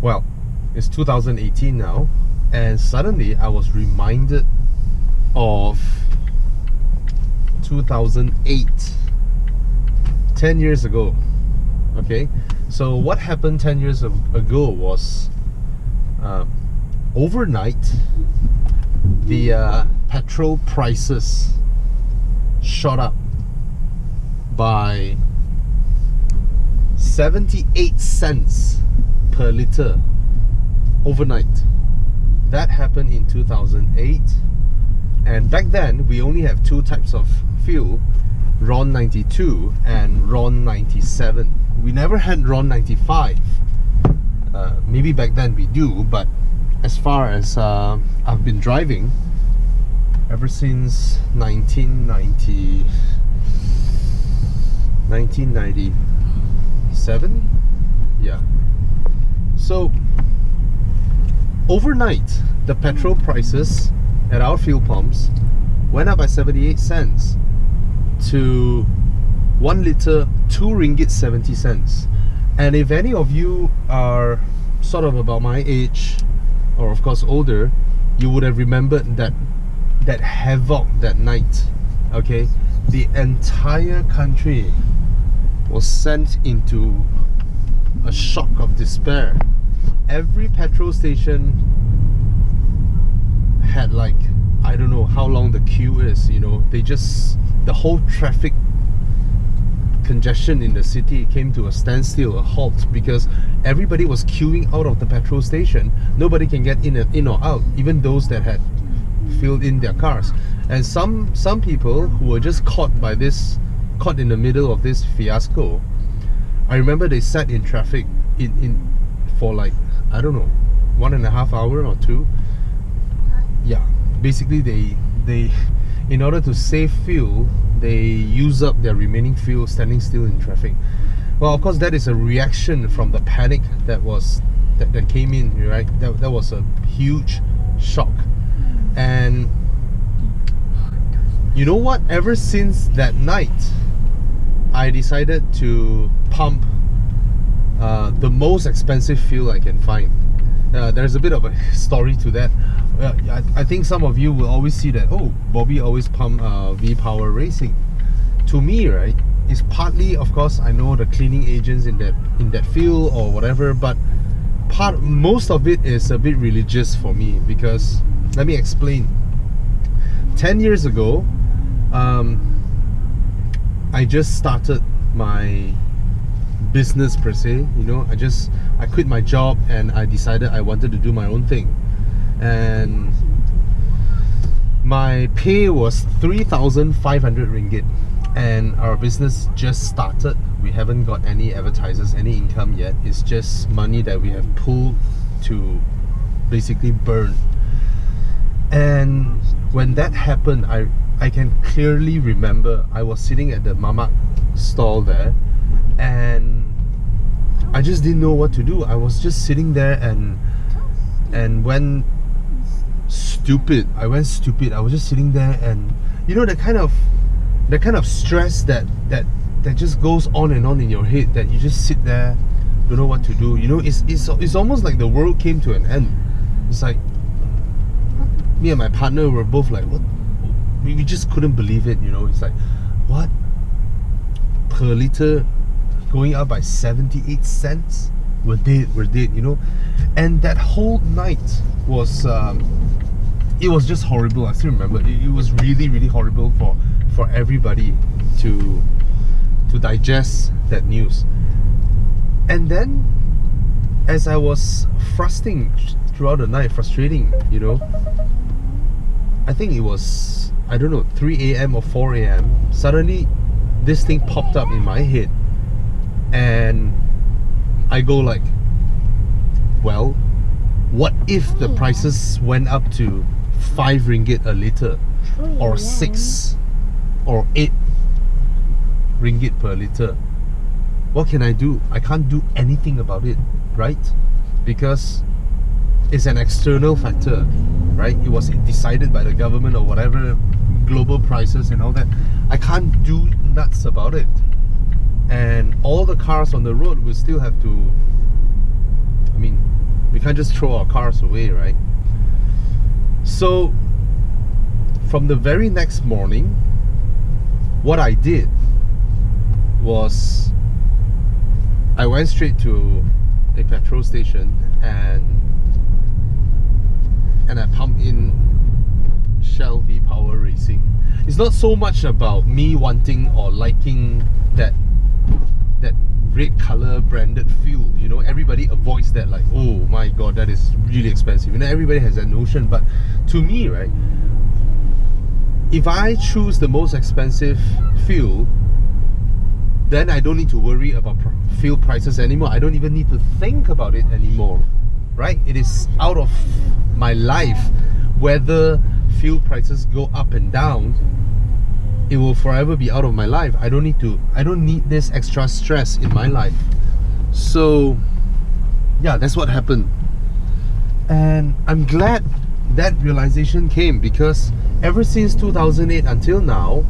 Well, it's 2018 now, and suddenly I was reminded of 2008, 10 years ago. Okay, so what happened 10 years ago was overnight the petrol prices shot up by 78 cents per litre overnight. That happened in 2008, and back then we only have two types of fuel, RON 92 and RON 97. We never had RON 95. Maybe back then we do, but as far as I've been driving ever since 1997. Yeah. So overnight, the petrol prices at our fuel pumps went up by 78 cents to 1 litre, 2 ringgit 70 cents. And if any of you are sort of about my age, or of course older, you would have remembered that havoc that night. Okay, the entire country was sent into a shock of despair. Every petrol station had, like, I don't know how long the queue is, you know. The whole traffic congestion in the city came to a standstill, a halt, because everybody was queuing out of the petrol station. Nobody can get in or out, even those that had filled in their cars. And some people who were just caught in the middle of this fiasco, I remember they sat in traffic for, like, I don't know, 1.5 hours or 2. Yeah, basically they in order to save fuel, they use up their remaining fuel standing still in traffic. Well, of course, that is a reaction from the panic that came in, right? That was a huge shock. And you know what? Ever since that night, I decided to pump the most expensive fuel I can find. There's a bit of a story to that. I think some of you will always see that, oh, Bobby always pump V-Power Racing. To me, right, it's partly, of course, I know the cleaning agents in that field or whatever, but most of it is a bit religious for me, because let me explain. 10 years ago, I just started my business per se, you know. I quit my job and I decided I wanted to do my own thing. And my pay was 3,500 ringgit, and our business just started. We haven't got any advertisers, any income yet. It's just money that we have pulled to basically burn. And when that happened, I can clearly remember I was sitting at the mamak stall there, and I just didn't know what to do. I was just sitting there and went stupid. I went stupid. I was just sitting there, and you know, the kind of stress that just goes on and on in your head, that you just sit there, don't know what to do. You know, it's almost like the world came to an end. It's like me and my partner were both like, what? We just couldn't believe it, you know. It's like, what? Per litre going up by 78 cents? We're dead, you know. And that whole night was it was just horrible. I still remember it was really, really horrible for everybody to digest that news. And then, as I was frustrating throughout the night, you know, I think it was, I don't know, 3 a.m. or 4 a.m. Suddenly this thing popped up in my head, and I go like, well, what if the prices went up to 5 ringgit a litre, or 6 or 8 ringgit per litre? What can I do? I can't do anything about it, right? Because it's an external factor, right? It was decided by the government or whatever, global prices and all that. I can't do nuts about it. And all the cars on the road will still have to, I mean, can't just throw our cars away, right? So from the very next morning, what I did was I went straight to a petrol station and I pumped in Shell V-Power Racing. It's not so much about me wanting or liking that red color branded fuel. You know, everybody avoids that, like, oh my god, that is really expensive. You know, everybody has that notion. But to me, right, if I choose the most expensive fuel, then I don't need to worry about fuel prices anymore. I don't even need to think about it anymore, right? It is out of my life. Whether fuel prices go up and down, it will forever be out of my life. I don't need this extra stress in my life. So yeah, that's what happened. And I'm glad that realization came, because ever since 2008 until now,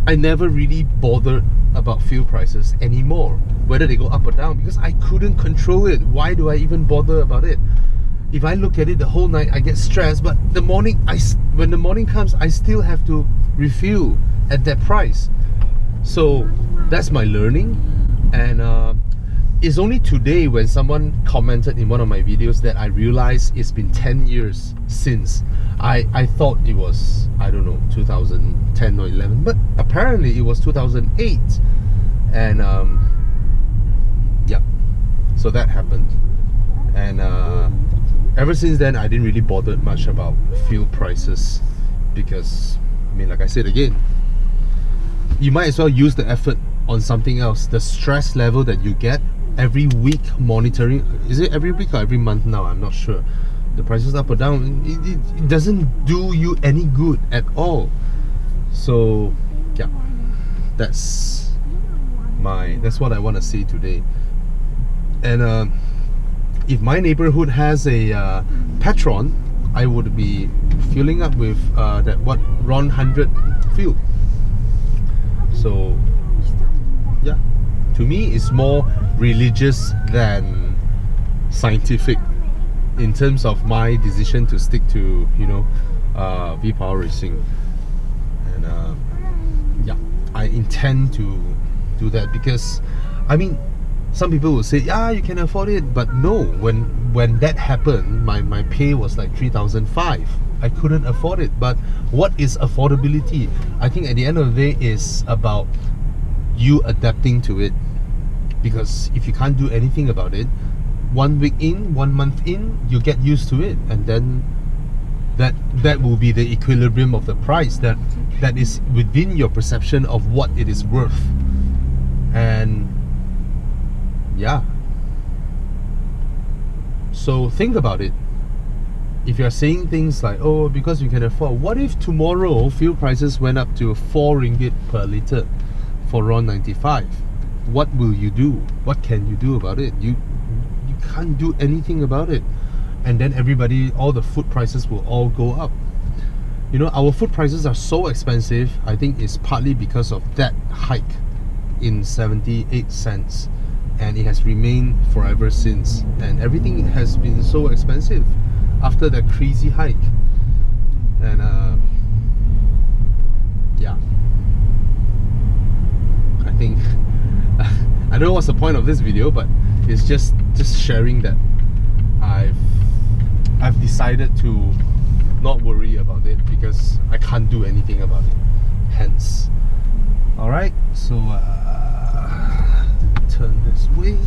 I never really bothered about fuel prices anymore, whether they go up or down, because I couldn't control it. Why do I even bother about it? If I look at it the whole night, I get stressed, but the morning, when the morning comes, I still have to refuel at that price. So that's my learning. And it's only today when someone commented in one of my videos that I realized it's been 10 years since. I thought it was, I don't know, 2010 or 11, but apparently it was 2008. And yeah, so that happened. And ever since then, I didn't really bother much about fuel prices, because, I mean, like I said again, you might as well use the effort on something else. The stress level that you get every week monitoring, is it every week or every month now? I'm not sure. The prices up or down, it doesn't do you any good at all. So yeah, that's what I want to say today. And if my neighborhood has a Petron, I would be filling up with that RON 100 fuel. So yeah, to me it's more religious than scientific in terms of my decision to stick to, you know, V-Power Racing. And yeah, I intend to do that, because, I mean, some people will say, yeah, you can afford it, but no, when that happened, my pay was like 3,500. I couldn't afford it. But what is affordability? I think at the end of the day is about you adapting to it, because if you can't do anything about it, 1 week in, 1 month in, you get used to it, and then that will be the equilibrium of the price that is within your perception of what it is worth. And yeah, so think about it. If you're saying things like, oh, because you can afford, what if tomorrow fuel prices went up to 4 ringgit per litre for RON 95? What will you do? What can you do about it? You can't do anything about it. And then everybody, all the food prices will all go up. You know, our food prices are so expensive. I think it's partly because of that hike in 78 cents, and it has remained forever since. And everything has been so expensive after that crazy hike. And yeah, I think I don't know what's the point of this video, but it's just sharing that I've decided to not worry about it, because I can't do anything about it. Hence, all right. So turn this way.